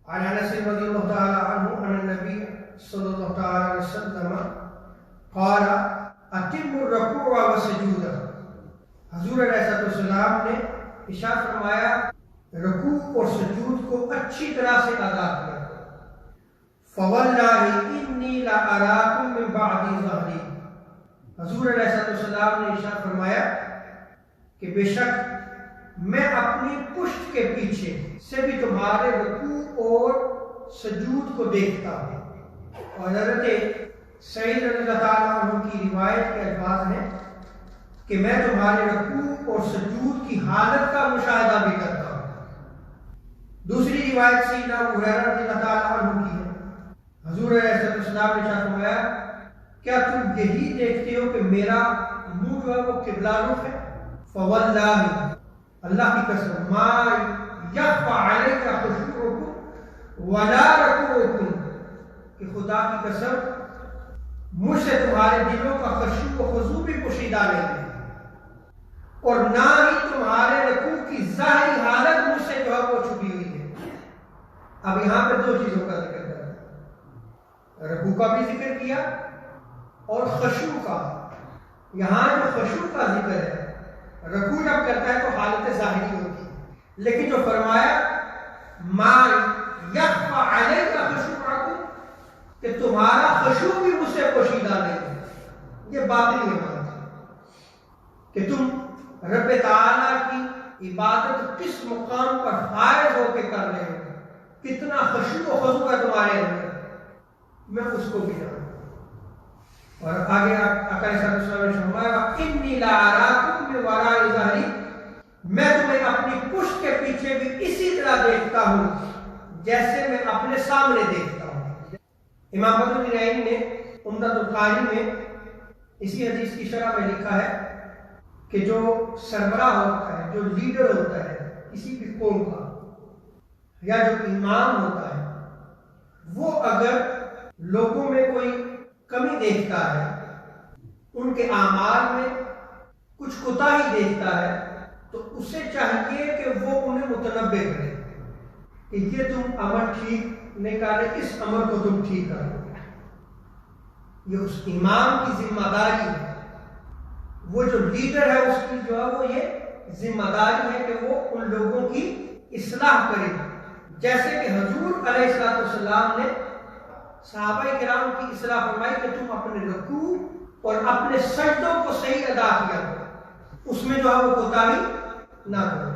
عن انس رضی اللہ تعالی عنہ ان النبی صلی اللہ تعالی علیہ وسلم قال اتم الرکوع والسجود، حضور علیہ السلام نے ارشاد فرمایا رکوع اور سجود کو اچھی طرح سے ادا کیا۔ فواللہ انی لا اراکم من بعد ظہری، حضور علیہ السلام نے ارشاد فرمایا کہ بے شک میں اپنی پشت کے پیچھے سے بھی تمہارے رکوع اور سجود کو دیکھتا ہوں۔ اور حضرت سعید رضی اللہ تعالیٰ عنہ کی روایت کے الفاظ ہیں کہ میں تمہارے رکوع اور سجود کی حالت کا مشاہدہ بھی کرتا ہوں۔ دوسری روایت سیدنا ابو ہریرہ رضی اللہ تعالیٰ عنہ کی ہے، حضور علیہ السلام نے ارشاد فرمایا کیا تم یہی دیکھتے ہو کہ میرا منہ جو ہے وہ قبلہ رخ ہے؟ فواللہ، اللہ کی قسم، ما یخفی علیک خشوعکم ولا رکوعکم، کہ خدا کی قسم مجھ سے تمہارے دلوں کا خشوع و خضوع بھی پوشیدہ نہیں ہے، اور نہ ہی تمہارے رکوع کی ظاہری حالت مجھ سے جو ہے وہ چھپی ہوئی ہے۔ اب یہاں پہ دو چیزوں کا ذکر کر رہا ہے، رکوع کا بھی ذکر کیا اور خشوع کا۔ یہاں جو خشوع کا ذکر ہے، رکوع جب کرتا ہے تو حالت ظاہری ہوتی ہے، لیکن جو فرمایا ما یخفی علیک خشوعکم، کہ تمہارا خشوع بھی مجھ سے پوشیدہ نہیں ہے، یہ باطنی عبادت ہے کہ تم رب تعالیٰ کی عبادت کس مقام پر فائز ہو کے کر رہے ہو، کتنا خشوع و خضوع ہے تمہارے اندر، میں اس کو بھی جانتا ہوں۔ اور آگے آقا صلی اللہ علیہ وسلم نے فرمایا انی لا اراکم من وراء ظہری، میں تمہیں اپنی پشت کے پیچھے بھی اسی طرح دیکھتا ہوں جیسے میں اپنے سامنے دیکھتا ہوں۔ امام بدر الدین عینی نے عمدۃ القاری میں اسی حدیث کی شرح میں لکھا ہے کہ جو سربراہ ہوتا ہے، جو لیڈر ہوتا ہے کسی بھی قوم کا، یا جو امام ہوتا ہے، وہ اگر لوگوں میں کوئی کمی دیکھتا ہے، ان کے اعمال میں کچھ کوتاہی دیکھتا ہے، تو اسے چاہیے کہ وہ انہیں متنبہ کرے کہ یہ تم عمل ٹھیک نہیں کر رہے، اس عمل کو تم ٹھیک کرو۔ یہ اس امام کی ذمہ داری ہے، وہ جو لیڈر ہے اس کی جو ہے وہ یہ ذمہ داری ہے کہ وہ ان لوگوں کی اصلاح کرے، جیسے کہ حضور علیہ السلام نے صحابہ کرام کی اصلاح فرمائی کہ تم اپنے رکوع اور اپنے سجدوں کو صحیح ادا کیا کرو، اس میں جو ہے وہ کوتاہی نہ کرو۔